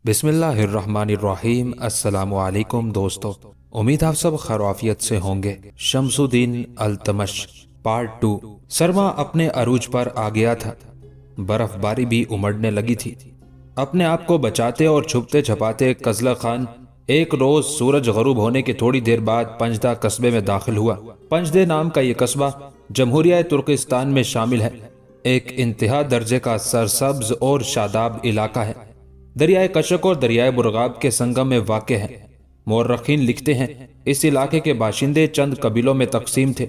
बिस्मिल्लाहिर्रहमानिर्रहीम। अस्सलामु अलैकुम दोस्तों, उम्मीद आप सब खैरियत से होंगे। शमसुद्दीन अल्तमश पार्ट 2। सरमा अपने अरूज पर आ गया था, बर्फबारी भी उमड़ने लगी थी। अपने आप को बचाते और छुपते छपाते कजला खान एक रोज सूरज गरूब होने के थोड़ी देर बाद पंजदा कस्बे में दाखिल हुआ। पंजदे नाम का ये कस्बा जमहूरिया तुर्किस्तान में शामिल है। एक इंतहा दर्जे का सरसब्ज और शादाब इलाका है। दरियाए कशक और दरियाए बुरगाब के संगम में वाक़ है। मौर्रखीन लिखते हैं इस इलाके के बाशिंदे चंद कबीलों में तकसीम थे।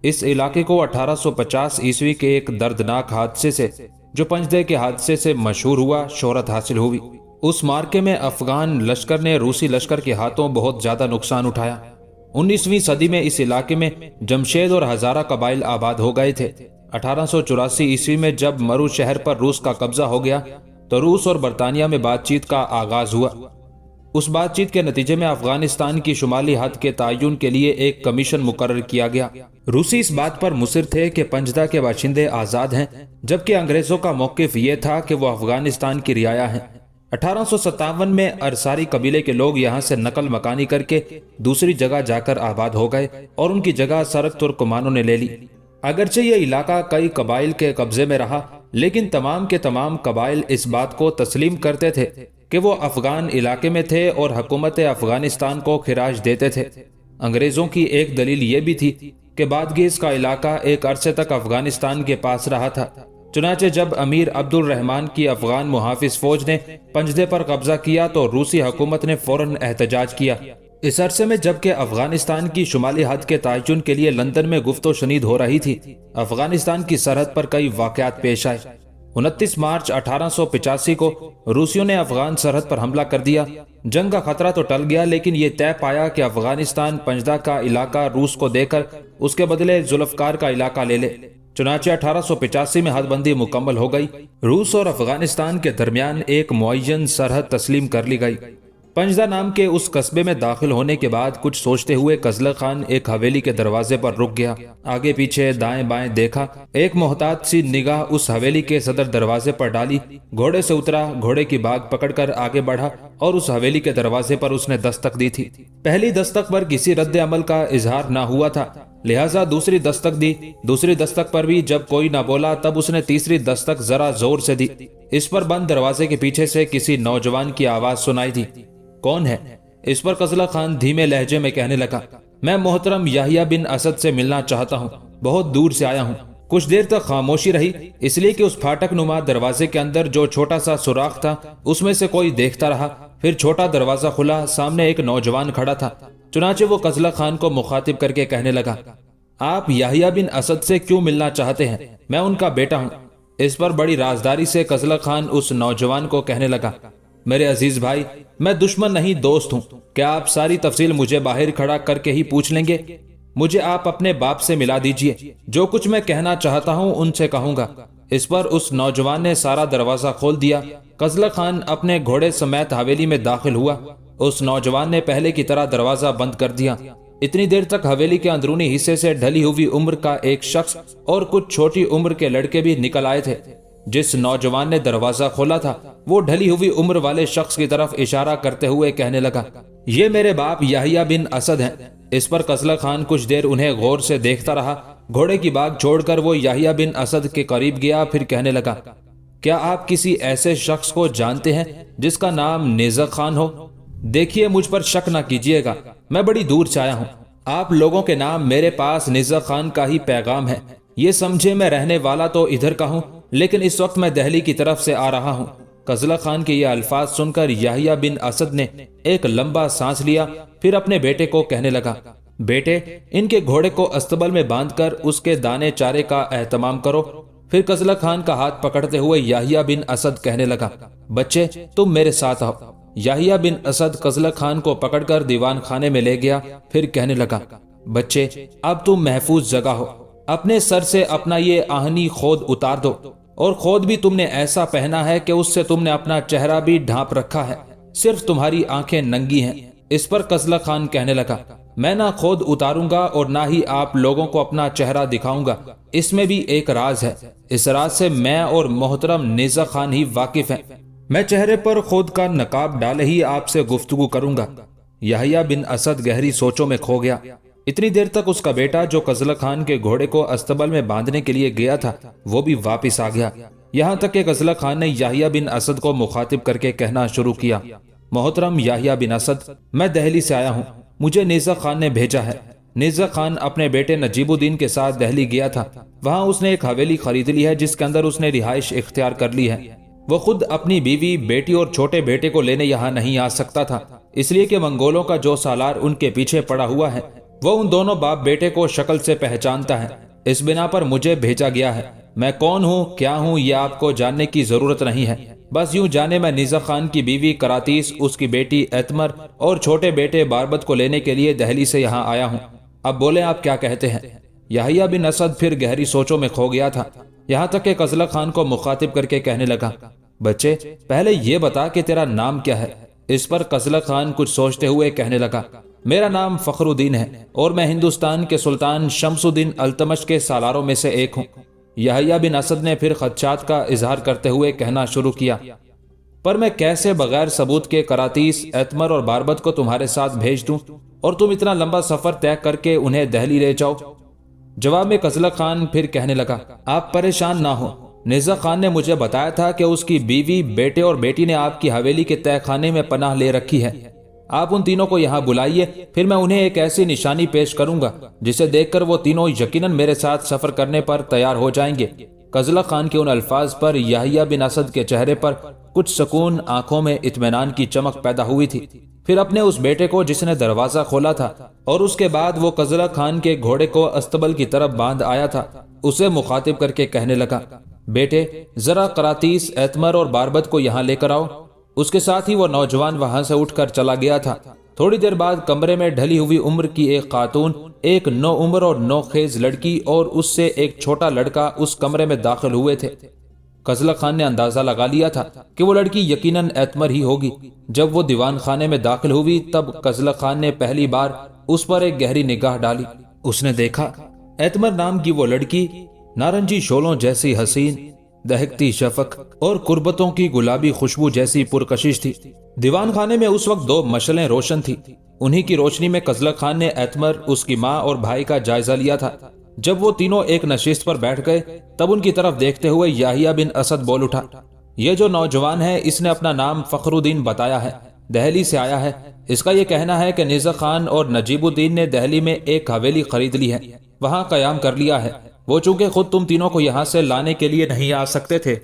इस इलाके को 1850 ईस्वी के एक दर्दनाक हादसे से, जो पंजदे के हादसे से मशहूर हुआ, शोहरत हासिल हुई। उस मार्के में अफगान लश्कर ने रूसी लश्कर के हाथों बहुत ज्यादा नुकसान उठाया। 19वीं सदी में इस इलाके में जमशेद और हजारा कबाइल आबाद हो गए थे। 1884 ईस्वी में जब मरू शहर पर रूस का कब्जा हो गया तो रूस और बरतानिया में बातचीत का आगाज हुआ। उस बातचीत के नतीजे में अफगानिस्तान की शुमाली हद के तयन के लिए एक कमीशन मुकर्रर किया गया। रूसी इस बात पर मुसिर थे कि पंजदा के बाशिंदे आजाद हैं, जबकि अंग्रेजों का मौकिफ ये था कि वो अफगानिस्तान की रियाया हैं। 1857 में अरसारी कबीले के लोग यहाँ से नकल मकानी करके दूसरी जगह जाकर आबाद हो गए और उनकी जगह सरक तुर्कमानों ने ले ली। अगरचे ये इलाका कई कबाइल के कब्जे में रहा, लेकिन तमाम के तमाम कबाइल इस बात को तस्लीम करते थे कि वो अफगान इलाके में थे और हुकूमत अफगानिस्तान को खिराज देते थे। अंग्रेजों की एक दलील ये भी थी कि बादगीज का इलाका एक अरसे तक अफगानिस्तान के पास रहा था। चुनाचे जब अमीर अब्दुल रहमान की अफगान मुहाफिज फौज ने पंजदे पर कब्जा किया तो रूसी हुकूमत ने फौरन एहतजाज किया। इस अरसे में जबकि अफगानिस्तान की शुमाली हद के तयन के लिए लंदन में गुफ्तो शनीद हो रही थी, अफगानिस्तान की सरहद पर कई वाकयात पेश आए। 29 मार्च 1885 को रूसियों ने अफगान सरहद पर हमला कर दिया। जंग का खतरा तो टल गया, लेकिन ये तय पाया कि अफगानिस्तान पंजदा का इलाका रूस को देकर उसके बदले जुल्फकार का इलाका ले ले। चुनाचे 1885 में हदबंदी मुकम्मल हो गई। रूस और अफगानिस्तान के दरमियान एक मुअय्यन सरहद तस्लीम कर ली गई। पंजदा नाम के उस कस्बे में दाखिल होने के बाद कुछ सोचते हुए कजला खान एक हवेली के दरवाजे पर रुक गया। आगे पीछे दाएं बाएं देखा, एक मोहतात सी निगाह उस हवेली के सदर दरवाजे पर डाली। घोड़े से उतरा, घोड़े की बाग पकड़कर आगे बढ़ा और उस हवेली के दरवाजे पर उसने दस्तक दी थी। पहली दस्तक पर किसी रद्द अमल का इजहार ना हुआ था, लिहाजा दूसरी दस्तक दी। दूसरी दस्तक पर भी जब कोई ना बोला तब उसने तीसरी दस्तक जरा जोर से दी। इस पर बंद दरवाजे के पीछे से किसी नौजवान की आवाज सुनाई दी। कौन है? इस पर कजला खान धीमे लहजे में कहने लगा, मैं मोहतरम याहिया बिन असद से मिलना चाहता हूँ, बहुत दूर से आया हूँ। कुछ देर तक खामोशी रही, इसलिए कि उस फाटक नुमा दरवाजे के अंदर जो छोटा सा सुराख था उसमें से कोई देखता रहा। फिर छोटा दरवाजा खुला, सामने एक नौजवान खड़ा था। चुनाचे वो कजला खान को मुखातिब करके कहने लगा, आप याहिया बिन असद से क्यों मिलना चाहते हैं? मैं उनका बेटा हूँ। इस पर बड़ी राजदारी से कजला खान उस नौजवान को कहने लगा, मेरे अजीज भाई, मैं दुश्मन नहीं दोस्त हूँ। क्या आप सारी तफसील मुझे बाहर खड़ा करके ही पूछ लेंगे? मुझे आप अपने बाप से मिला दीजिए, जो कुछ मैं कहना चाहता हूँ उनसे कहूंगा। इस पर उस नौजवान ने सारा दरवाजा खोल दिया। कजला खान अपने घोड़े समेत हवेली में दाखिल हुआ। उस नौजवान ने पहले की तरह दरवाजा बंद कर दिया। इतनी देर तक हवेली के अंदरूनी हिस्से से ढली हुई उम्र का एक शख्स और कुछ छोटी उम्र के लड़के भी निकल आए थे। जिस नौजवान ने दरवाजा खोला था वो ढली हुई उम्र वाले शख्स की तरफ इशारा करते हुए कहने लगा, ये मेरे बाप याहिया बिन असद हैं। इस पर कजला खान कुछ देर उन्हें गौर से देखता रहा। घोड़े की बाग छोड़कर वो याहिया बिन असद के करीब गया, फिर कहने लगा, क्या आप किसी ऐसे शख्स को जानते हैं जिसका नाम नेज़ा खान हो? देखिए, मुझ पर शक न कीजिएगा, मैं बड़ी दूर से आया हूँ। आप लोगों के नाम मेरे पास नेज़ा खान का ही पैगाम है। ये समझे मैं रहने वाला तो इधर का हूँ, लेकिन इस वक्त मैं दिल्ली की तरफ से आ रहा हूँ। कजला खान के ये अल्फाज सुनकर याहिया बिन असद ने एक लंबा सांस लिया, फिर अपने बेटे को कहने लगा, बेटे, इनके घोड़े को अस्तबल में बांधकर उसके दाने चारे का एहतमाम करो। फिर कजला खान का हाथ पकड़ते हुए याहिया बिन असद कहने लगा, बच्चे, तुम मेरे साथ आओ। याहिया बिन असद कजला खान को पकड़कर दीवान खाने में ले गया। फिर कहने लगा, बच्चे, अब तुम महफूज जगह हो। अपने सर से अपना ये आहनी खोद उतार दो, और खोद भी तुमने ऐसा पहना है कि उससे तुमने अपना चेहरा भी ढांप रखा है, सिर्फ तुम्हारी आंखें नंगी हैं। इस पर कजला खान कहने लगा, میں نہ خود اتاروں گا اور نہ ہی آپ لوگوں کو اپنا چہرہ دکھاؤں گا۔ اس میں بھی ایک راز ہے، اس راز سے میں اور محترم نیزہ خان ہی واقف ہیں۔ میں چہرے پر خود کا نقاب ڈالے ہی آپ سے گفتگو کروں گا۔ یحییٰ بن اسد گہری سوچوں میں کھو گیا۔ اتنی دیر تک اس کا بیٹا جو قزلق خان کے گھوڑے کو استبل میں باندھنے کے لیے گیا تھا وہ بھی واپس آ گیا، یہاں تک کہ قزلق خان نے یحییٰ بن اسد کو مخاطب کر کے کہنا شروع کیا، محترم یحییٰ بن اسد، میں دہلی سے آیا ہوں، مجھے نیزہ خان نے بھیجا ہے۔ نیزہ خان اپنے بیٹے نجیب الدین کے ساتھ دہلی گیا تھا، وہاں اس نے ایک حویلی خرید لی ہے جس کے اندر اس نے رہائش اختیار کر لی ہے۔ وہ خود اپنی بیوی، بیٹی اور چھوٹے بیٹے کو لینے یہاں نہیں آ سکتا تھا، اس لیے کہ منگولوں کا جو سالار ان کے پیچھے پڑا ہوا ہے وہ ان دونوں باپ بیٹے کو شکل سے پہچانتا ہے۔ اس بنا پر مجھے بھیجا گیا ہے۔ میں کون ہوں، کیا ہوں، یہ آپ کو جاننے کی ضرورت نہیں ہے، بس یوں جانے میں نیزہ خان کی بیوی کراتیس، اس کی بیٹی ایتمر اور چھوٹے بیٹے باربت کو لینے کے لیے دہلی سے یہاں آیا ہوں۔ اب بولیں آپ کیا کہتے ہیں؟ یحییٰ بن اسد پھر گہری سوچوں میں کھو گیا تھا، یہاں تک کہ قزلق خان کو مخاطب کر کے کہنے لگا، بچے پہلے یہ بتا کہ تیرا نام کیا ہے؟ اس پر قزلق خان کچھ سوچتے ہوئے کہنے لگا، میرا نام فخر الدین ہے اور میں ہندوستان کے سلطان شمس الدین التمش کے سالاروں میں سے ایک ہوں۔ یحییٰ بن اسد نے پھر خدشات کا اظہار کرتے ہوئے کہنا شروع کیا، پر میں کیسے بغیر ثبوت کے کراتیس، ایتمر اور باربت کو تمہارے ساتھ بھیج دوں اور تم اتنا لمبا سفر طے کر کے انہیں دہلی لے جاؤ؟ جواب میں قزلق خان پھر کہنے لگا، آپ پریشان نہ ہو، نیزہ خان نے مجھے بتایا تھا کہ اس کی بیوی، بیٹے اور بیٹی نے آپ کی حویلی کے تہہ خانے میں پناہ لے رکھی ہے۔ آپ ان تینوں کو یہاں بلائیے، پھر میں انہیں ایک ایسی نشانی پیش کروں گا جسے دیکھ کر وہ تینوں یقیناً میرے ساتھ سفر کرنے پر تیار ہو جائیں گے۔ قزلق خان کے ان الفاظ پر یحییٰ بن اسد کے چہرے پر کچھ سکون، آنکھوں میں اطمینان کی چمک پیدا ہوئی تھی۔ پھر اپنے اس بیٹے کو جس نے دروازہ کھولا تھا اور اس کے بعد وہ قزلق خان کے گھوڑے کو استبل کی طرف باندھ آیا تھا، اسے مخاطب کر کے کہنے لگا، بیٹے ذرا کراتیس، ایتمر اور باربت کو یہاں لے کر آؤ۔ اس کے ساتھ ہی وہ نوجوان وہاں سے اٹھ کر چلا گیا تھا۔ تھوڑی دیر بعد کمرے میں ڈھلی ہوئی عمر کی ایک خاتون، ایک نو عمر اور نو خیز لڑکی اور اس سے ایک چھوٹا لڑکا اس کمرے میں داخل ہوئے تھے۔ قزلق خان نے اندازہ لگا لیا تھا کہ وہ لڑکی یقیناً ایتمر ہی ہوگی۔ جب وہ دیوان خانے میں داخل ہوئی تب قزلق خان نے پہلی بار اس پر ایک گہری نگاہ ڈالی۔ اس نے دیکھا ایتمر نام کی وہ لڑکی نارنجی شولوں جیسی حسین، دہکتی شفق اور قربتوں کی گلابی خوشبو جیسی پرکشش تھی۔ دیوان خانے میں اس وقت 2 مشعلیں روشن تھی، انہی کی روشنی میں قزلق خان نے ایتمر، اس کی ماں اور بھائی کا جائزہ لیا تھا۔ جب وہ تینوں ایک نشست پر بیٹھ گئے تب ان کی طرف دیکھتے ہوئے یحییٰ بن اسد بول اٹھا، یہ جو نوجوان ہے اس نے اپنا نام فخر الدین بتایا ہے، دہلی سے آیا ہے۔ اس کا یہ کہنا ہے کہ نیزہ خان اور نجیب الدین نے دہلی میں ایک حویلی خرید لی ہے، وہاں قیام کر لیا ہے۔ وہ چونکہ خود تم تینوں کو یہاں سے لانے کے لیے نہیں آ سکتے تھے،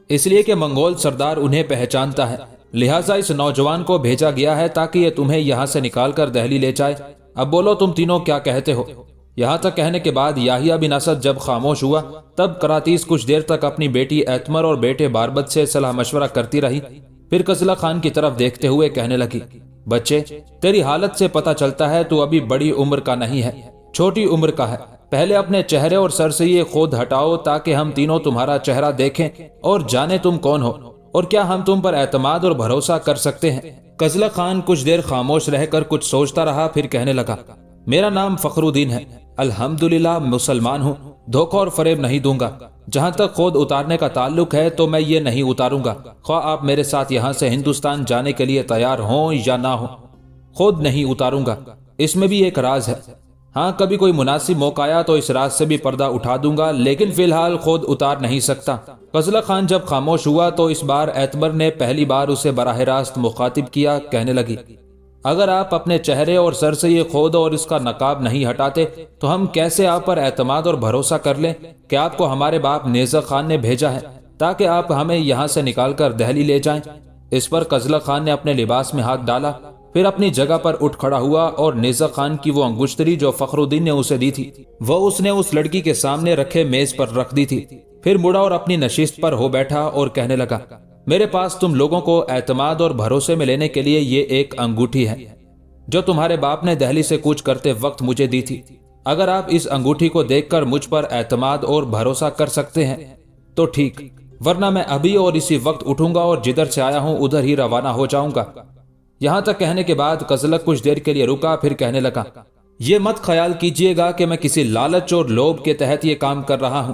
اس لیے کہ منگول سردار انہیں پہچانتا ہے، لہٰذا اس نوجوان کو بھیجا گیا ہے تاکہ یہ تمہیں یہاں سے نکال کر دہلی لے جائے۔ اب بولو تم تینوں کیا کہتے ہو؟ یہاں تک کہنے کے بعد یحییٰ بن اسد جب خاموش ہوا تب کراتیس کچھ دیر تک اپنی بیٹی ایتمر اور بیٹے باربت سے صلاح مشورہ کرتی رہی، پھر قزلق خان کی طرف دیکھتے ہوئے کہنے لگی، بچے تیری حالت سے پتہ چلتا ہے تو ابھی بڑی عمر کا نہیں ہے، چھوٹی عمر کا ہے۔ پہلے اپنے چہرے اور سر سے یہ خود ہٹاؤ تاکہ ہم تینوں تمہارا چہرہ دیکھیں اور جانیں تم کون ہو اور کیا ہم تم پر اعتماد اور بھروسہ کر سکتے ہیں۔ قزلق خان کچھ دیر خاموش رہ کر کچھ سوچتا رہا، پھر کہنے لگا، میرا نام فخر الدین ہے، الحمدللہ مسلمان ہوں، دھوکہ اور فریب نہیں دوں گا۔ جہاں تک خود اتارنے کا تعلق ہے تو میں یہ نہیں اتاروں گا، خواہ آپ میرے ساتھ یہاں سے ہندوستان جانے کے لیے تیار ہوں یا نہ ہوں، خود نہیں اتاروں گا۔ اس میں بھی ایک راز ہے، ہاں کبھی کوئی مناسب موقع آیا تو اس راز سے بھی پردہ اٹھا دوں گا، لیکن فی الحال خود اتار نہیں سکتا۔ قزلق خان جب خاموش ہوا تو اس بار ایتمر نے پہلی بار اسے براہ راست مخاطب کیا، کہنے لگی، اگر آپ اپنے چہرے اور سر سے یہ خود اور اس کا نقاب نہیں ہٹاتے تو ہم کیسے آپ پر اعتماد اور بھروسہ کر لیں کہ آپ کو ہمارے باپ نیزہ خان نے بھیجا ہے تاکہ آپ ہمیں یہاں سے نکال کر دہلی لے جائیں۔ اس پر قزلق خان نے اپنے لباس میں ہاتھ ڈالا، پھر اپنی جگہ پر اٹھ کھڑا ہوا اور نیزہ خان کی وہ انگشتری جو فخر الدین نے اسے دی تھی وہ اس نے اس لڑکی کے سامنے رکھے میز پر رکھ دی تھی، پھر مڑا اور اپنی نشست پر ہو بیٹھا اور کہنے لگا، میرے پاس تم لوگوں کو اعتماد اور بھروسے میں لینے کے لیے یہ ایک انگوٹھی ہے جو تمہارے باپ نے دہلی سے کوچ کرتے وقت مجھے دی تھی۔ اگر آپ اس انگوٹھی کو دیکھ کر مجھ پر اعتماد اور بھروسہ کر سکتے ہیں تو ٹھیک، ورنہ میں ابھی اور اسی وقت اٹھوں گا اور جدھر سے آیا ہوں ادھر ہی روانہ ہو جاؤں گا۔ یہاں تک کہنے کے بعد قزلق کچھ دیر کے لیے رکا، پھر کہنے لگا، یہ مت خیال کیجیے گا کہ میں کسی لالچ اور لوبھ کے تحت یہ کام کر رہا ہوں،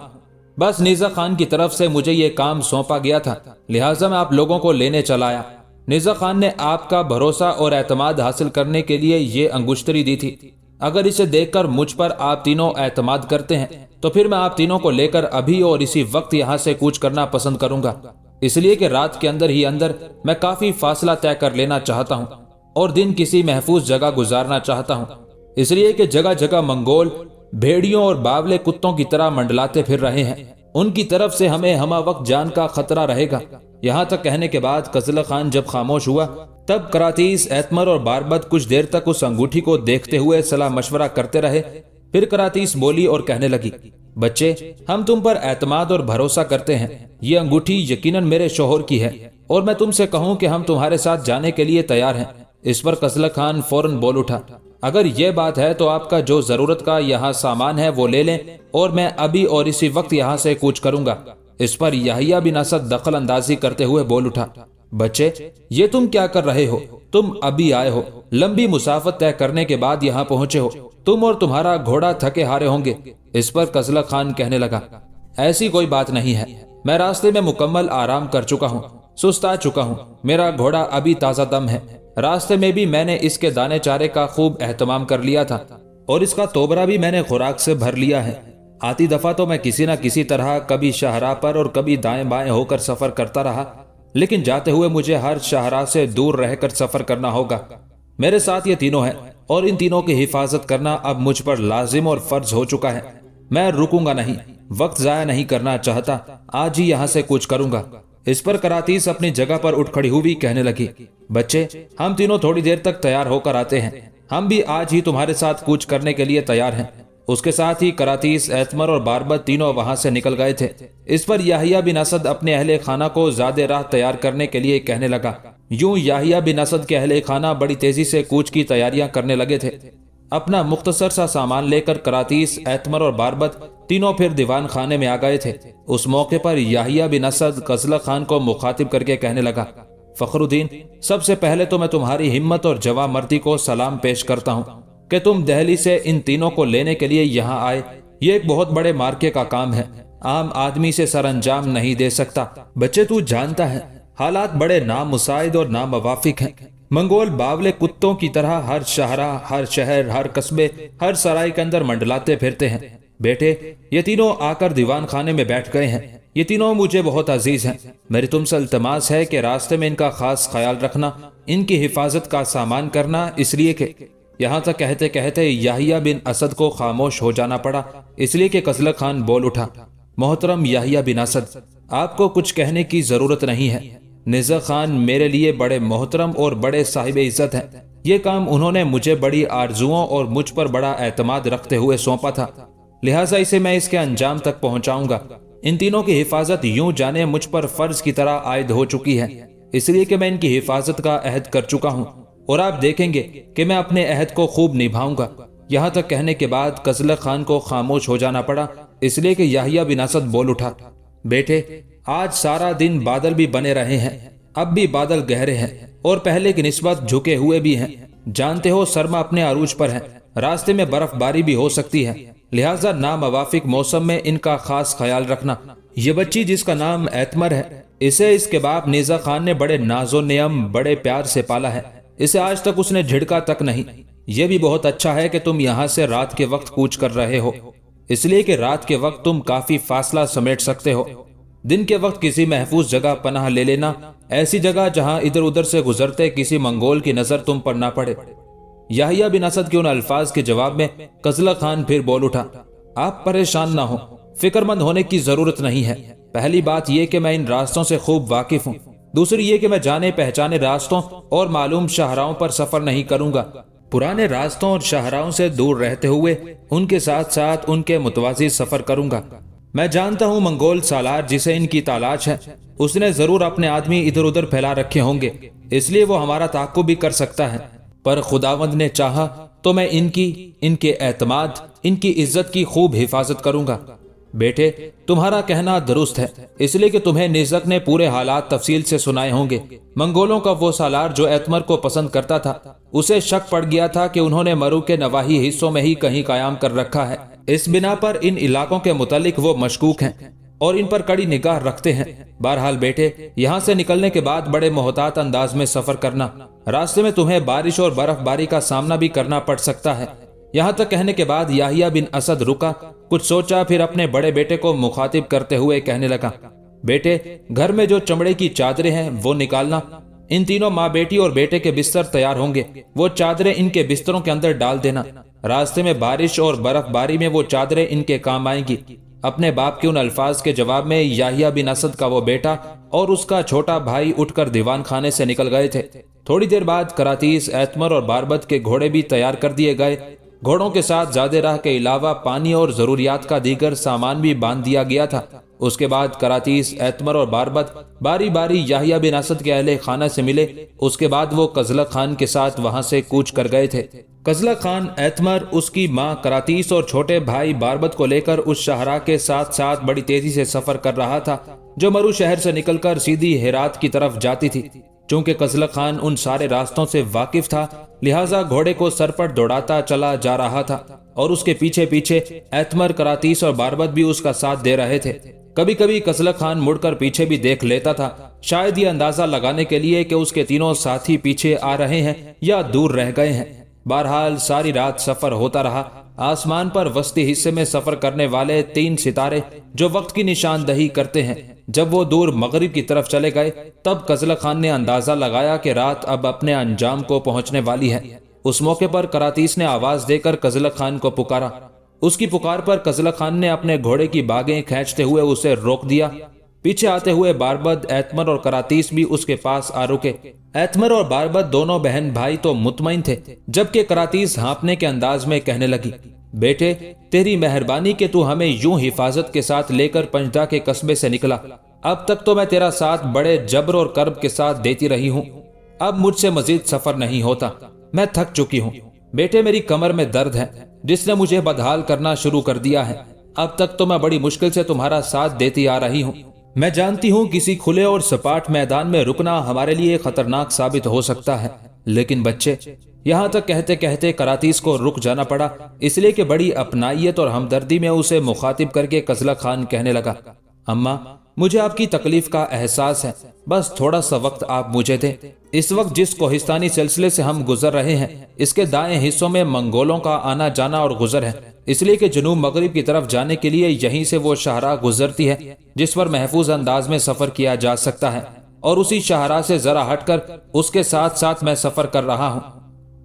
بس نیزہ خان کی طرف سے مجھے یہ کام سونپا گیا تھا، لہٰذا میں آپ لوگوں کو لینے چلایا۔ نیزہ خان نے آپ کا بھروسہ اور اعتماد حاصل کرنے کے لیے یہ انگشتری دی تھی۔ اگر اسے دیکھ کر مجھ پر آپ تینوں اعتماد کرتے ہیں تو پھر میں آپ تینوں کو لے کر ابھی اور اسی وقت یہاں سے کوچ کرنا پسند کروں گا، اس لیے کہ رات کے اندر ہی اندر میں کافی فاصلہ طے کر لینا چاہتا ہوں اور دن کسی محفوظ جگہ گزارنا چاہتا ہوں، اس لیے کہ جگہ جگہ منگول بھیڑیوں اور باولے کتوں کی طرح منڈلاتے پھر رہے ہیں، ان کی طرف سے ہمیں ہمہ وقت جان کا خطرہ رہے گا۔ یہاں تک کہنے کے بعد قزلہ خان جب خاموش ہوا تب کراتیس، ایتمر اور باربد کچھ دیر تک اس انگوٹھی کو دیکھتے ہوئے صلاح مشورہ کرتے رہے۔ پھر کراتیس بولی اور کہنے لگی، بچے، ہم تم پر اعتماد اور بھروسہ کرتے ہیں، یہ انگوٹھی یقیناً میرے شوہر کی ہے اور میں تم سے کہوں کہ ہم تمہارے ساتھ جانے کے لیے تیار ہیں۔ اس پر قزلہ خان فوراً بول اٹھا، اگر یہ بات ہے تو آپ کا جو ضرورت کا یہاں سامان ہے وہ لے لیں اور میں ابھی اور اسی وقت یہاں سے کوچ کروں گا۔ اس پر یحییٰ بن اسد دخل اندازی کرتے ہوئے بول اٹھا، بچے، یہ تم کیا کر رہے ہو؟ تم ابھی آئے ہو، لمبی مسافت طے کرنے کے بعد یہاں پہنچے ہو، تم اور تمہارا گھوڑا تھکے ہارے ہوں گے۔ اس پر قزلہ خان کہنے لگا، ایسی کوئی بات نہیں ہے، میں راستے میں مکمل آرام کر چکا ہوں، سستا چکا ہوں، میرا گھوڑا ابھی تازہ دم ہے، راستے میں بھی میں نے اس کے دانے چارے کا خوب اہتمام کر لیا تھا اور اس کا توبرا بھی میں نے خوراک سے بھر لیا ہے۔ آتی دفعہ تو میں کسی نہ کسی طرح کبھی شاہراہ پر اور کبھی دائیں بائیں ہو کر سفر کرتا رہا، لیکن جاتے ہوئے مجھے ہر شاہراہ سے دور رہ کر سفر کرنا ہوگا۔ میرے ساتھ یہ تینوں ہیں اور ان تینوں کی حفاظت کرنا اب مجھ پر لازم اور فرض ہو چکا ہے۔ میں رکوں گا نہیں، وقت ضائع نہیں کرنا چاہتا، آج ہی یہاں سے کوچ کروں گا۔ اس پر کراتیس اپنی جگہ پر اٹھ کھڑی ہوئی کہنے لگی، بچے، ہم تینوں تھوڑی دیر تک تیار ہو کر آتے ہیں، ہم بھی آج ہی تمہارے ساتھ کوچ کرنے کے لیے تیار ہیں۔ اس کے ساتھ ہی کراتیس، ایتمر اور باربد تینوں وہاں سے نکل گئے تھے۔ اس پر یحییٰ بن اسد اپنے اہل خانہ کو زیادہ راہ تیار کرنے کے لیے کہنے لگا۔ یوں یحییٰ بن اسد کے اہل خانہ بڑی تیزی سے کوچ کی تیاریاں کرنے لگے تھے۔ اپنا مختصر سا سامان لے کر کراتیس، ایتمر اور باربد تینوں پھر دیوان خانے میں آ گئے تھے۔ اس موقع پر یحییٰ بن اسد قزلہ خان کو مخاطب کر کے کہنے لگا، فخر الدین، سب سے پہلے تو میں تمہاری ہمت اور جواں مردی کو سلام پیش کرتا ہوں کہ تم دہلی سے ان تینوں کو لینے کے لیے یہاں آئے۔ یہ ایک بہت بڑے مارکے کا کام ہے، عام آدمی سے سر انجام نہیں دے سکتا۔ بچے، تو جانتا ہے حالات بڑے نامساعد اور ناموافق ہیں، منگول باولے کتوں کی طرح ہر شاہراہ، ہر شہر، ہر قصبے، ہر سرائی کے اندر منڈلاتے پھرتے ہیں۔ بیٹے، یہ تینوں آ کر دیوان خانے میں بیٹھ گئے ہیں، یہ تینوں مجھے بہت عزیز ہیں۔ میری تم سے التماس ہے کہ راستے میں ان کا خاص خیال رکھنا، ان کی حفاظت کا سامان کرنا، اس لیے کہ یہاں تک کہتے کہتے یحییٰ بن اسد کو خاموش ہو جانا پڑا، اس لیے کہ قزلہ خان بول اٹھا، محترم یحییٰ بن اسد، آپ کو کچھ کہنے کی ضرورت نہیں ہے۔ نیزہ خان میرے لیے بڑے محترم اور بڑے صاحب عزت ہیں، یہ کام انہوں نے مجھے بڑی آرزوؤں اور مجھ پر بڑا اعتماد رکھتے ہوئے سونپا تھا، لہٰذا اسے میں اس کے انجام تک پہنچاؤں گا۔ ان تینوں کی حفاظت یوں جانے مجھ پر فرض کی طرح عائد ہو چکی ہے، اس لیے کہ میں ان کی حفاظت کا عہد کر چکا ہوں اور آپ دیکھیں گے کہ میں اپنے عہد کو خوب نبھاؤں گا۔ یہاں تک کہنے کے بعد قزلہ خان کو خاموش ہو جانا پڑا، اس لیے کہ یحییٰ بن اسد بول اٹھا، بیٹے، آج سارا دن بادل بھی بنے رہے ہیں، اب بھی بادل گہرے ہیں اور پہلے کی نسبت جھکے ہوئے بھی ہیں، جانتے ہو سرما اپنے عروج پر ہے، راستے میں برف باری بھی ہو سکتی ہے، لہٰذا ناموافق موسم میں ان کا خاص خیال رکھنا۔ یہ بچی جس کا نام ایتمر ہے، اسے اس کے باپ نیزہ خان نے بڑے ناز و نعم، بڑے پیار سے پالا ہے، اسے آج تک اس نے جھڑکا تک نہیں۔ یہ بھی بہت اچھا ہے کہ تم یہاں سے رات کے وقت کوچ کر رہے ہو، اس لیے کہ رات کے وقت تم کافی فاصلہ سمیٹ سکتے ہو۔ دن کے وقت کسی محفوظ جگہ پناہ لے لینا، ایسی جگہ جہاں ادھر ادھر سے گزرتے کسی منگول کی نظر تم پر نہ پڑے۔ یحییٰ بن اسد کے ان الفاظ کے جواب میں قزلہ خان پھر بول اٹھا، آپ پریشان نہ ہو، فکر مند ہونے کی ضرورت نہیں ہے۔ پہلی بات یہ کہ میں ان راستوں سے خوب واقف ہوں، دوسری یہ کہ میں جانے پہچانے راستوں اور معلوم شاہراہوں پر سفر نہیں کروں گا، پرانے راستوں اور شاہراہوں سے دور رہتے ہوئے ان کے ساتھ ساتھ ان کے متوازی سفر کروں گا۔ میں جانتا ہوں منگول سالار جسے ان کی تالاش ہے، اس نے ضرور اپنے آدمی ادھر ادھر پھیلا رکھے ہوں گے، اس لیے وہ ہمارا تعاقب بھی کر سکتا ہے، پر خداوند نے چاہا تو میں ان کے اعتماد، ان کی عزت کی خوب حفاظت کروں گا۔ बेटे, तुम्हारा कहना दुरुस्त है, इसलिए कि तुम्हें निज़क ने पूरे हालात तफसील से सुनाए होंगे। मंगोलों का वो सालार जो एतमर को पसंद करता था, उसे शक पड़ गया था कि उन्होंने मरू के नवाही हिस्सों में ही कहीं कायम कर रखा है। इस बिना पर इन इलाकों के मुतालिक वो मशकूक हैं और इन पर कड़ी निगाह रखते हैं। बहरहाल बेटे, यहाँ से निकलने के बाद बड़े मोहतात अंदाज में सफर करना। रास्ते में तुम्हें बारिश और बर्फबारी का सामना भी करना पड़ सकता है। यहाँ तक कहने के बाद याहिया बिन असद रुका, कुछ सोचा, फिर अपने बड़े बेटे को मुखातिब करते हुए कहने लगा, बेटे, घर में जो चमड़े की चादरें हैं वो निकालना। इन तीनों माँ बेटी और बेटे के बिस्तर तैयार होंगे, वो चादरें इनके बिस्तरों के अंदर डाल देना। रास्ते में बारिश और बर्फबारी में वो चादरें इनके काम आएंगी। अपने बाप के उन अल्फाज के जवाब में याहिया बिन असद का वो बेटा और उसका छोटा भाई उठकर दीवान खाने से निकल गए थे। थोड़ी देर बाद करातीस, एतमर और बारबत के घोड़े भी तैयार कर दिए गए। घोड़ों के साथ ज़्यादा राह के अलावा पानी और ज़रूरियात का दीगर सामान भी बांध दिया गया था। उसके बाद करातीस, एतमर और बारबत बारी बारी याहिया बिन असद के अहले खाना से मिले। उसके बाद वो कजलक खान के साथ वहां से कूच कर गए थे। कजलक खान एतमर, उसकी माँ करातीस और छोटे भाई बारबत को लेकर उस शाहरा के साथ साथ बड़ी तेजी से सफर कर रहा था जो मरू शहर से निकलकर सीधी हेरात की तरफ जाती थी। चूंकि कजलक खान उन सारे रास्तों से वाकिफ था, लिहाजा घोड़े को सर पर दौड़ाता चला जा रहा था और उसके पीछे पीछे एतमर, करातीस और बारबत भी उसका साथ दे रहे थे। कभी कभी कजलक खान मुड़कर पीछे भी देख लेता था, शायद ये अंदाजा लगाने के लिए कि उसके तीनों साथी पीछे आ रहे हैं या दूर रह गए हैं। बहरहाल सारी रात सफर होता रहा। आसमान पर वस्ती हिस्से में सफर करने वाले 3 सितारे जो वक्त की निशानदही करते हैं, जब वो दूर मगरिब की तरफ चले गए, तब कजलक खान ने अंदाजा लगाया कि रात अब अपने अंजाम को पहुंचने वाली है। उस मौके पर करातीस ने आवाज देकर कजलक खान को पुकारा। उसकी पुकार पर कजलक खान ने अपने घोड़े की बागें खींचते हुए उसे रोक दिया। पीछे आते हुए बारबत, एतमर और करातीस भी उसके पास आ रुके। एतमर और बारबत दोनों बहन भाई तो मुतमईन थे, जबकि करातीस हाँफने के अंदाज में कहने लगी, बेटे, तेरी मेहरबानी कि तू हमें यूं हिफाजत के साथ लेकर पंजदा के कस्बे से निकला। अब तक तो मैं तेरा साथ बड़े जबर और कर्ब के साथ देती रही हूँ। अब मुझसे मजीद सफर नहीं होता, मैं थक चुकी हूँ। बेटे, मेरी कमर में दर्द है जिसने मुझे बदहाल करना शुरू कर दिया है। अब तक तो मैं बड़ी मुश्किल से तुम्हारा साथ देती आ रही हूँ। मैं जानती हूँ किसी खुले और सपाट मैदान में रुकना हमारे लिए खतरनाक साबित हो सकता है, लेकिन बच्चे, यहाँ तक कहते कहते करातीस को रुक जाना पड़ा, इसलिए कि बड़ी अपनाइयत और हमदर्दी में उसे मुखातिब करके कजलक खान कहने लगा, अम्मा, मुझे आपकी तकलीफ का एहसास है, बस थोड़ा सा वक्त आप मुझे दें। इस वक्त जिस कोहिस्तानी सिलसिले से हम गुजर रहे हैं, इसके दाएं हिस्सों में मंगोलों का आना जाना और गुजर है, इसलिए कि जनूब मगरिब की तरफ जाने के लिए यहीं से वो शाहरा गुजरती है जिस पर महफूज अंदाज में सफर किया जा सकता है, और उसी शाहरा से जरा हटकर उसके साथ साथ मैं सफर कर रहा हूँ।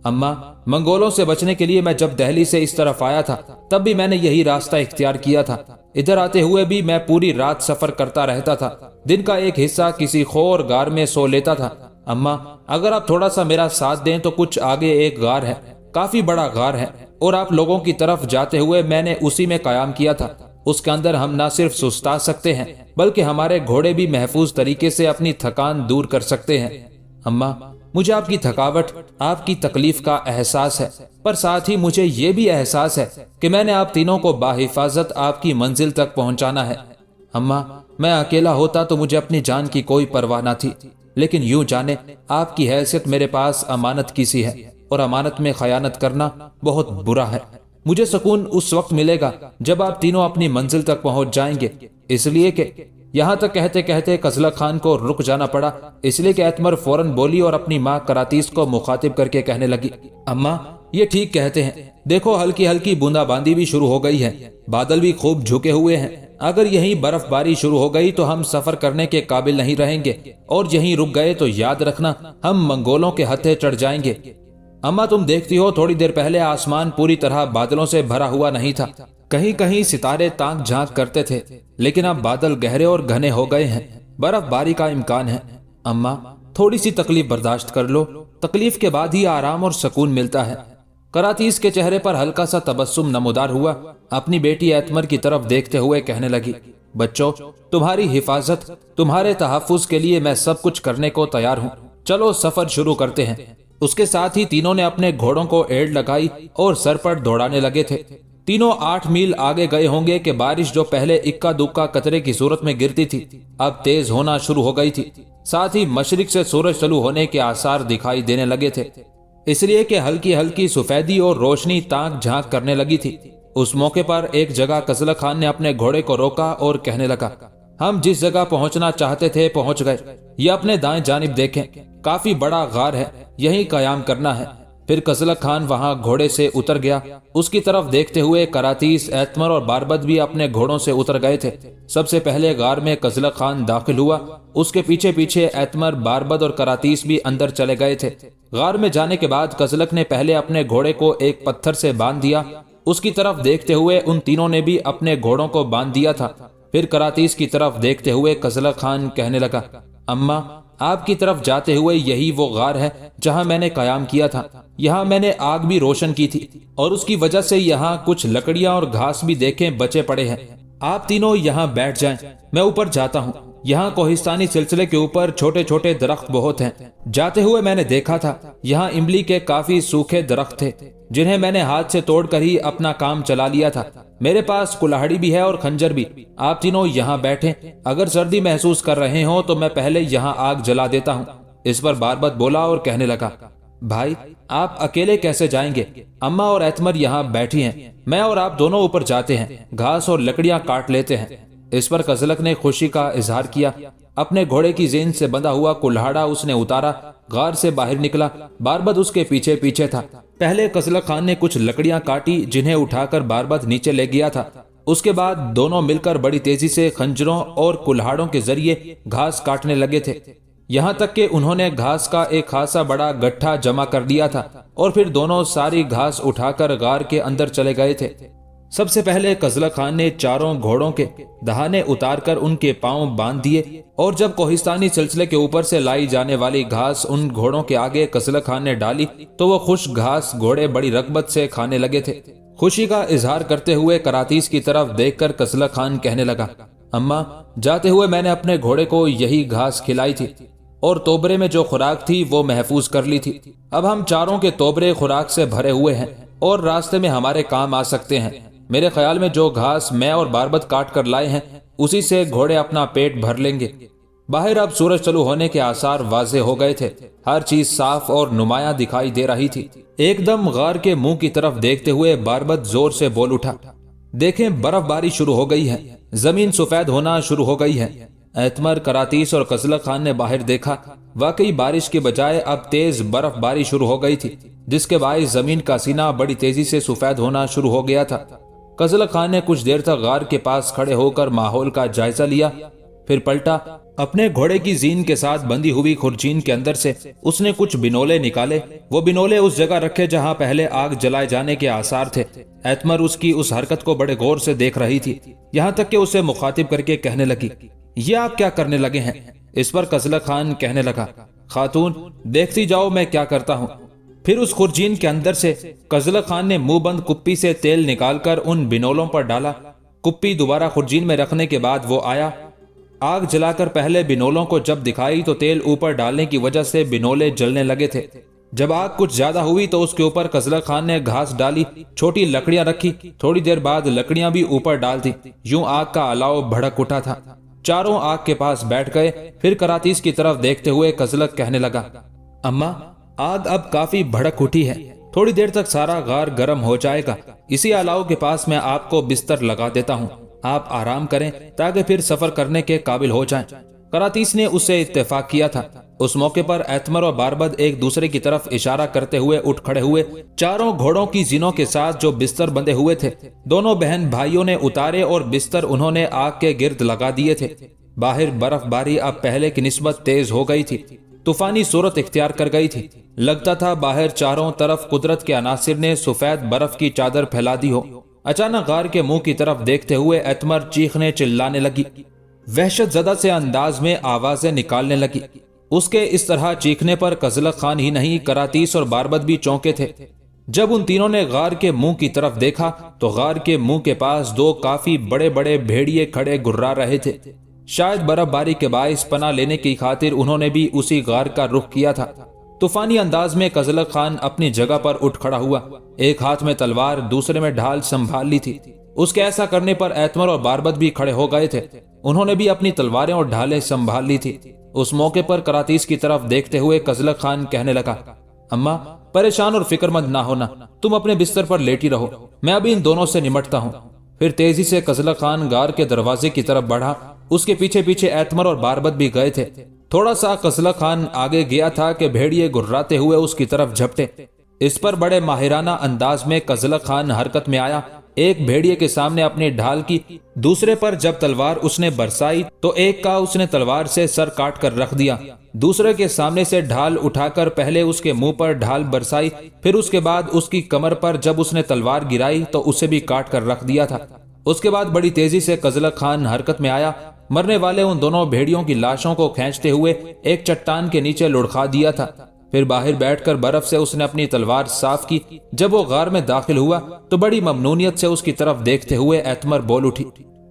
अम्मा, मंगोलों से बचने के लिए मैं जब दिल्ली से इस तरफ आया था, तब भी मैंने यही रास्ता इख्तियार किया था। इधर आते हुए भी मैं पूरी रात सफर करता रहता था। दिन का एक हिस्सा किसी खोर गार में सो लेता था। अम्मा, अगर आप थोड़ा सा मेरा साथ दें तो कुछ आगे एक गार है, काफी बड़ा गार है, और आप लोगों की तरफ जाते हुए मैंने उसी में कयाम किया था। उसके अंदर हम न सिर्फ सुस्ता सकते हैं, बल्कि हमारे घोड़े भी महफूज तरीके से अपनी थकान दूर कर सकते हैं। अम्मा, मुझे आपकी थकावट, आपकी तकलीफ का एहसास है, पर साथ ही मुझे ये भी एहसास है कि मैंने आप तीनों को बाहिफाजत आपकी मंजिल तक पहुंचाना है। अम्मा, मैं अकेला होता तो मुझे अपनी जान की कोई परवाह न थी, लेकिन यूं जाने आपकी हैसियत मेरे पास अमानत की सी है, और अमानत में खयानत करना बहुत बुरा है। मुझे सुकून उस वक्त मिलेगा जब आप तीनों अपनी मंजिल तक पहुंच जाएंगे। इसलिए कि यहाँ तक कहते कहते कजलक खान को रुक जाना पड़ा, इसलिए कि एतमर फौरन बोली और अपनी माँ करातीस को मुखातिब करके कहने लगी, अम्मा, ये ठीक कहते हैं, देखो हल्की हल्की बूंदाबांदी भी शुरू हो गई है, बादल भी खूब झुके हुए हैं। अगर यहीं बर्फबारी शुरू हो गई तो हम सफर करने के काबिल नहीं रहेंगे, और यहीं रुक गए तो याद रखना हम मंगोलों के हत्थे चढ़ जाएंगे। अम्मा, तुम देखती हो, थोड़ी देर पहले आसमान पूरी तरह बादलों से भरा हुआ नहीं था, कहीं कहीं सितारे ताक झांक करते थे, लेकिन अब बादल गहरे और घने हो गए हैं, बर्फबारी का इम्कान है। अम्मा, थोड़ी सी तकलीफ बर्दाश्त कर लो, तकलीफ के बाद ही आराम और सुकून मिलता है। करातीस के चेहरे पर हल्का सा तबस्सुम नमूदार हुआ। अपनी बेटी एतमर की तरफ देखते हुए कहने लगी, बच्चों, तुम्हारी हिफाजत, तुम्हारे तहफ्फुज के लिए मैं सब कुछ करने को तैयार हूँ, चलो सफर शुरू करते हैं। उसके साथ ही तीनों ने अपने घोड़ों को एड़ लगाई और सर पर दौड़ाने लगे थे। तीनों 8 मील आगे गए होंगे कि बारिश जो पहले इक्का दुक्का कतरे की सूरत में गिरती थी अब तेज होना शुरू हो गई थी। साथ ही मशरिक से सूरज तलू होने के आसार दिखाई देने लगे थे, इसलिए कि हल्की हल्की सफेदी और रोशनी ताक झांक करने लगी थी। उस मौके पर एक जगह कजलक खान ने अपने घोड़े को रोका और कहने लगा, हम जिस जगह पहुंचना चाहते थे पहुंच गए। ये अपने दाएं जानिब देखें, काफी बड़ा गार है, यहीं कयाम करना है। फिर कजलक खान वहां घोड़े से उतर गया। उसकी तरफ देखते हुए करातीस, एतमर और बारबद भी अपने घोड़ों से उतर गए थे। सबसे पहले गार में कजलक खान दाखिल हुआ, उसके पीछे पीछे एतमर, बारबद और करातीस भी अंदर चले गए थे। गार में जाने के बाद कजलक ने पहले अपने घोड़े को एक पत्थर से बांध दिया। उसकी तरफ देखते हुए उन तीनों ने भी अपने घोड़ों को बांध दिया था। फिर करातीस की तरफ देखते हुए कजलक खान कहने लगा, अम्मा, आपकी तरफ जाते हुए यही वो गार है जहां मैंने कयाम किया था। यहाँ मैंने आग भी रोशन की थी और उसकी वजह से यहाँ कुछ लकड़ियां और घास भी देखें बचे पड़े हैं। आप तीनों यहाँ बैठ जाएं, मैं ऊपर जाता हूँ। यहाँ कोहिस्तानी सिलसिले के ऊपर छोटे छोटे दरख्त बहुत हैं। जाते हुए मैंने देखा था यहाँ इमली के काफी सूखे दरख्त थे जिन्हें मैंने हाथ से तोड़कर ही अपना काम चला लिया था। मेरे पास कुल्हाड़ी भी है और खंजर भी। आप तीनों यहाँ बैठे, अगर सर्दी महसूस कर रहे हो तो मैं पहले यहाँ आग जला देता हूँ। इस पर बारबद बोला और कहने लगा, भाई आप अकेले कैसे जाएंगे? अम्मा और एतमर यहाँ बैठी हैं, मैं और आप दोनों ऊपर जाते हैं, घास और लकड़ियां काट लेते हैं। इस पर कजलक ने खुशी का इजहार किया। अपने घोड़े की जेन से बंधा हुआ कुल्हाड़ा उसने उतारा, गार से बाहर निकला। बारबद उसके पीछे पीछे था। पहले कजलक खान ने कुछ लकड़ियां काटी जिन्हें उठाकर बारबद नीचे ले गया था। उसके बाद दोनों मिलकर बड़ी तेजी से खंजरों और कुल्हाड़ों के जरिए घास काटने लगे थे, यहाँ तक कि उन्होंने घास का एक खासा बड़ा गट्ठा जमा कर दिया था और फिर दोनों सारी घास उठाकर गार के अंदर चले गए थे। सबसे पहले कजलक खान ने चारों घोड़ों के दहाने उतारकर उनके पांव बांध दिए और जब कोहिस्तानी सिलसिले के ऊपर से लाई जाने वाली घास उन घोड़ों के आगे कजलक खान ने डाली तो वो खुश घास घोड़े बड़ी रगबत से खाने लगे थे। खुशी का इजहार करते हुए करातीस की तरफ देखकर कजलक खान कहने लगा, अम्मा, जाते हुए मैंने अपने घोड़े को यही घास खिलाई थी और तोबरे में जो खुराक थी वो महफूज कर ली थी। अब हम चारों के तोबरे खुराक से भरे हुए हैं और रास्ते में हमारे काम आ सकते हैं। मेरे ख्याल में जो घास मैं और बारबद काट कर लाए हैं उसी से घोड़े अपना पेट भर लेंगे। बाहर अब सूरज तलू होने के आसार वाजे हो गए थे। हर चीज साफ और नुमाया दिखाई दे रही थी। एकदम गार के मुंह की तरफ देखते हुए बारबद जोर से बोल उठा, देखें बर्फबारी शुरू हो गई है, जमीन सफेद होना शुरू हो गई है। एतमर, करातीस और कजलक खान ने बाहर देखा, वाकई बारिश के बजाय अब तेज बर्फबारी शुरू हो गई थी जिसके बायस जमीन का सीना बड़ी तेजी से सफेद होना शुरू हो गया था। कजलक खान ने कुछ देर तक गार के पास खड़े होकर माहौल का जायजा लिया, फिर पलटा। अपने घोड़े की जीन के साथ बंधी हुई खुरचीन के अंदर से उसने कुछ बिनोले निकाले। वो बिनोले उस जगह रखे जहां पहले आग जलाए जाने के आसार थे। एतमर उसकी उस हरकत को बड़े गौर से देख रही थी, यहाँ तक कि उसे मुखातिब करके कहने लगी, ये आप क्या करने लगे हैं? इस पर कजलक खान कहने लगा, खातून देखती जाओ मैं क्या करता हूँ। फिर उस खुरजीन के अंदर से कजलक खान ने मुंह बंद कुप्पी से तेल निकालकर उन बिनोलों पर डाला। कुप्पी दोबारा खुरजीन में रखने के बाद वो आया। आग जलाकर पहले बिनोलों को जब दिखाई तो तेल ऊपर डालने की वजह से बिनोले जलने लगे थे। जब आग कुछ ज्यादा हुई तो उसके ऊपर कजलक खान ने घास डाली, छोटी लकड़ियां रखी। थोड़ी देर बाद लकड़ियां भी ऊपर डाल दी। यूं आग का अलाव भड़क उठा था। चारों आग के पास बैठ गए। फिर करातीस की तरफ देखते हुए कजलक कहने लगा, अम्मा, आग अब काफी भड़क उठी है, थोड़ी देर तक सारा गार गर्म हो जाएगा। इसी अलाव के पास मैं आपको बिस्तर लगा देता हूँ, आप आराम करें ताकि फिर सफर करने के काबिल हो जाएं। करातीस ने उससे इत्तेफाक किया था। उस मौके पर एतमर और बारबद एक दूसरे की तरफ इशारा करते हुए उठ खड़े हुए। चारों घोड़ों की जीनों के साथ जो बिस्तर बंधे हुए थे दोनों बहन भाइयों ने उतारे और बिस्तर उन्होंने आग के गिर्द लगा दिए थे। बाहर बर्फबारी अब पहले की निस्बत तेज हो गई थी, तूफानी सूरत इख्तियार कर गई थी। लगता था बाहर चारों तरफ कुदरत के अनासिर ने सफेद बर्फ की चादर फैला दी हो। अचानक गार के मुंह की तरफ देखते हुए एतमर चीखने चिल्लाने लगी, वहशत ज़दा से अंदाज में आवाजें निकालने लगी। उसके इस तरह चीखने पर कजलक खान ही नहीं करातीस और बारबद भी चौंके थे। जब उन तीनों ने गार के मुंह की तरफ देखा तो गार के मुंह के पास दो काफी बड़े बड़े भेड़िए खड़े गुर्रा रहे थे। शायद बर्फबारी के बायस पनाह लेने की खातिर उन्होंने भी उसी गार का रुख किया था। तूफानी अंदाज में कजलक खान अपनी जगह पर उठ खड़ा हुआ। एक हाथ में तलवार, दूसरे में ढाल संभाल ली थी। उसके ऐसा करने पर एतमर और बारबत भी खड़े हो गए थे। उन्होंने भी अपनी तलवारें और ढालें संभाल ली थी। उस मौके पर करातीस की तरफ देखते हुए कजलक खान कहने लगा, अम्मा परेशान और फिक्रमंद ना होना, तुम अपने बिस्तर पर लेटी रहो, मैं अभी इन दोनों से निमटता हूँ। फिर तेजी से कजलक खान गार के दरवाजे की तरफ बढ़ा। उसके पीछे पीछे एतमर और बारबत भी गए थे। थोड़ा सा कजलक खान आगे गया था कि भेड़िए गुर्राते हुए उसकी तरफ झपटे। इस पर बड़े माहिराना अंदाज में कजलक खान हरकत में आया। एक भेड़िए के सामने अपनी ढाल की, दूसरे पर जब तलवार उसने बरसाई तो एक का उसने तलवार से सर काट कर रख दिया। दूसरे के सामने से ढाल उठाकर पहले उसके मुंह पर ढाल बरसाई, फिर उसके बाद उसकी कमर पर जब उसने तलवार गिराई तो उसे भी काट कर रख दिया था। उसके बाद बड़ी तेजी से कजलक खान हरकत में आया। मरने वाले उन दोनों भेड़ियों की लाशों को खींचते हुए एक चट्टान के नीचे लुढ़का दिया था। फिर बाहर बैठकर बर्फ से उसने अपनी तलवार साफ की। जब वो गार में दाखिल हुआ तो बड़ी ममनूनियत से उसकी तरफ देखते हुए एतमर बोल उठी,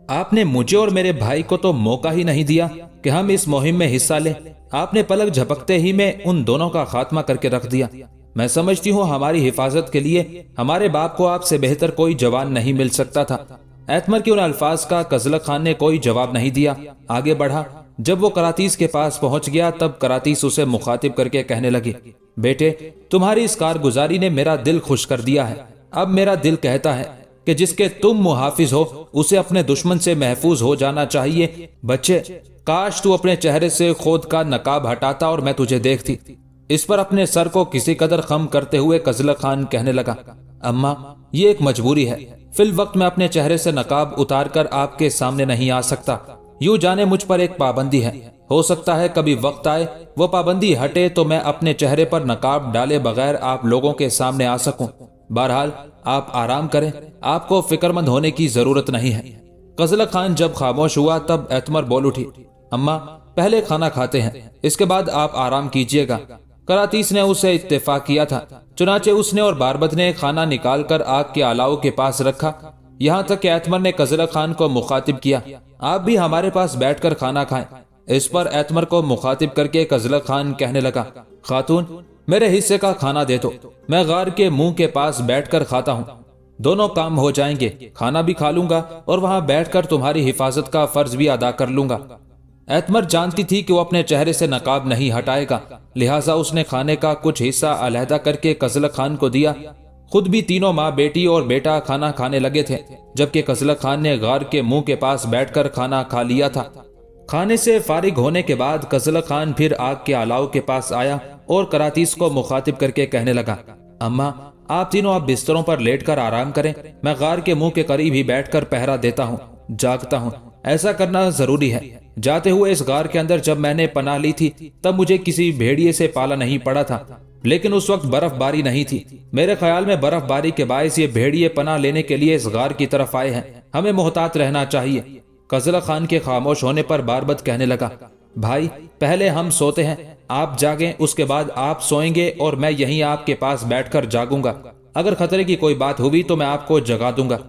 आपने मुझे और मेरे भाई को तो मौका ही नहीं दिया कि हम इस मुहिम में हिस्सा लें। आपने पलक झपकते ही में उन दोनों का खात्मा करके रख दिया। मैं समझती हूँ हमारी हिफाजत के लिए हमारे बाप को आपसे बेहतर कोई जवान नहीं मिल सकता था। एतमर के उन अल्फाज का कजलक खान ने कोई जवाब नहीं दिया, आगे बढ़ा। जब वो करातीस के पास पहुंच गया तब करातीस उसे मुखातिब करके कहने लगी, बेटे तुम्हारी इस कारगुजारी ने मेरा दिल खुश कर दिया है। अब मेरा दिल कहता है कि जिसके तुम मुहाफिज हो उसे अपने दुश्मन से महफूज हो जाना चाहिए। बच्चे काश तू अपने चेहरे से खुद का नकाब हटाता और मैं तुझे देखती। इस पर अपने सर को किसी कदर खम करते हुए कजलक खान कहने लगा, अम्मा ये एक मजबूरी है, फिल वक्त मैं अपने चेहरे से नकाब उतार कर आपके सामने नहीं आ सकता। यूं जाने मुझ पर एक पाबंदी है, हो सकता है कभी वक्त आए वो पाबंदी हटे तो मैं अपने चेहरे पर नकाब डाले बगैर आप लोगों के सामने आ सकूं। बहरहाल आप आराम करें, आपको फिक्रमंद होने की जरूरत नहीं है। कजलक खान जब खामोश हुआ तब एतमर बोल उठी, अम्मा पहले खाना खाते हैं, इसके बाद आप आराम कीजिएगा। करातीस ने उसे इत्तेफाक किया था। चुनाचे उसने और बारबत ने खाना निकालकर आग के अलाव के पास रखा। यहाँ तक कि एतमर ने कजलक खान को मुखातिब किया, आप भी हमारे पास बैठकर खाना खाएं। इस पर एतमर को मुखातिब करके कजलक खान कहने लगा, खातून मेरे हिस्से का खाना दे दो, मैं गार के मुंह के पास बैठकर खाता हूँ। दोनों काम हो जाएंगे, खाना भी खा लूंगा और वहां बैठकर तुम्हारी हिफाजत का फर्ज भी अदा कर लूंगा। एतमर जानती थी कि वो अपने चेहरे से नकाब नहीं हटाएगा, लिहाजा उसने खाने का कुछ हिस्सा अलहदा करके कजलक खान को दिया। खुद भी तीनों माँ बेटी और बेटा खाना खाने लगे थे, जबकि कजलक खान ने गार के मुंह के पास बैठकर खाना खा लिया था। खाने से फारिग होने के बाद कजलक खान फिर आग के अलाव के पास आया और करातीस को मुखातिब करके कहने लगा, अम्मा आप तीनों अब बिस्तरों पर लेटकर आराम करें, मैं गार के मुंह के करीब ही बैठकर पहरा देता हूँ, जागता हूँ। ऐसा करना जरूरी है। जाते हुए इस गार के अंदर जब मैंने पनाह ली थी तब मुझे किसी भेड़िए से पाला नहीं पड़ा था, लेकिन उस वक्त बर्फबारी नहीं थी। मेरे ख्याल में बर्फबारी के बायस ये भेड़िए पनाह लेने के लिए इस गार की तरफ आए हैं, हमें मोहतात रहना चाहिए। कजलक खान के खामोश होने पर बारबत कहने लगा, भाई पहले हम सोते हैं, आप जागें, उसके बाद आप सोएंगे और मैं यहीं आपके पास बैठकर जागूंगा। अगर खतरे की कोई बात हुई तो मैं आपको जगा दूंगा।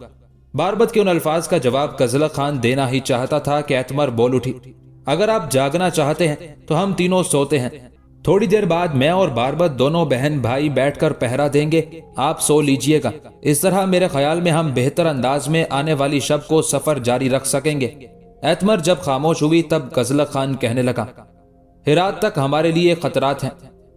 बारबत के उन अल्फाज का जवाब कजलक खान देना ही चाहता था कि एतमर बोल उठी, अगर आप जागना चाहते हैं तो हम तीनों सोते हैं। थोड़ी देर बाद मैं और बारबत दोनों बहन भाई बैठकर पहरा देंगे, आप सो लीजिएगा। इस तरह मेरे ख्याल में हम बेहतर अंदाज में आने वाली शब को सफर जारी रख सकेंगे। एतमर जब खामोश हुई तब कजलक खान कहने लगा, हिरात तक हमारे लिए खतरात हैं,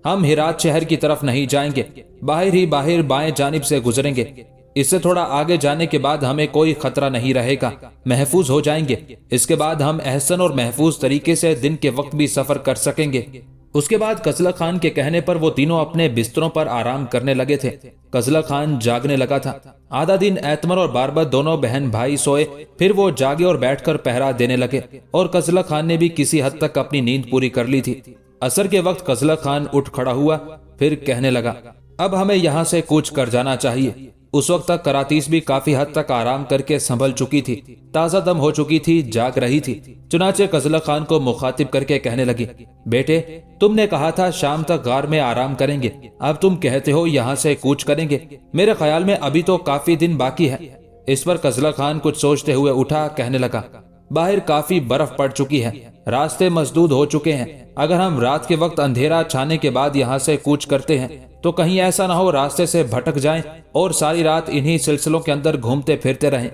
हम हिरात शहर की तरफ नहीं जाएंगे, बाहर ही बाहर बाएं जानिब से गुजरेंगे। इससे थोड़ा आगे जाने के बाद हमें कोई खतरा नहीं रहेगा, महफूज हो जाएंगे। इसके बाद हम एहसन और महफूज तरीके से दिन के वक्त भी सफर कर सकेंगे। उसके बाद कजलक खान के कहने पर वो तीनों अपने बिस्तरों पर आराम करने लगे थे। कजलक खान जागने लगा था। आधा दिन एतमर और बारबत दोनों बहन भाई सोए, फिर वो जागे और बैठकर पहरा देने लगे और कजलक खान ने भी किसी हद तक अपनी नींद पूरी कर ली थी। असर के वक्त कजलक खान उठ खड़ा हुआ, फिर कहने लगा, अब हमें यहाँ से कूच कर जाना चाहिए। उस वक्त तक करातीस भी काफी हद तक आराम करके संभल चुकी थी, ताजा दम हो चुकी थी, जाग रही थी। चुनाचे कजलक खान को मुखातिब करके कहने लगी, बेटे तुमने कहा था शाम तक गार में आराम करेंगे, अब तुम कहते हो यहाँ से कूच करेंगे। मेरे ख्याल में अभी तो काफी दिन बाकी है। इस पर कजलक खान कुछ सोचते हुए उठा, कहने लगा, बाहर काफी बर्फ पड़ चुकी है, راستے مسدود ہو چکے ہیں۔ اگر ہم رات کے وقت اندھیرا چھانے کے بعد یہاں سے کوچ کرتے ہیں تو کہیں ایسا نہ ہو راستے سے بھٹک جائیں اور ساری رات انہی سلسلوں کے اندر گھومتے پھرتے رہیں۔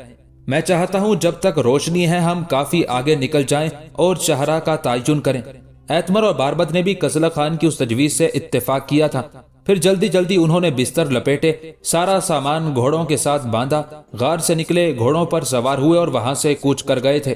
میں چاہتا ہوں جب تک روشنی ہے ہم کافی آگے نکل جائیں اور شہرہ کا تعین کریں۔ ایتمر اور باربد نے بھی قزلہ خان کی اس تجویز سے اتفاق کیا تھا۔ پھر جلدی جلدی انہوں نے بستر لپیٹے، سارا سامان گھوڑوں کے ساتھ باندھا، غار سے نکلے، گھوڑوں پر سوار ہوئے اور وہاں سے کوچ کر گئے تھے۔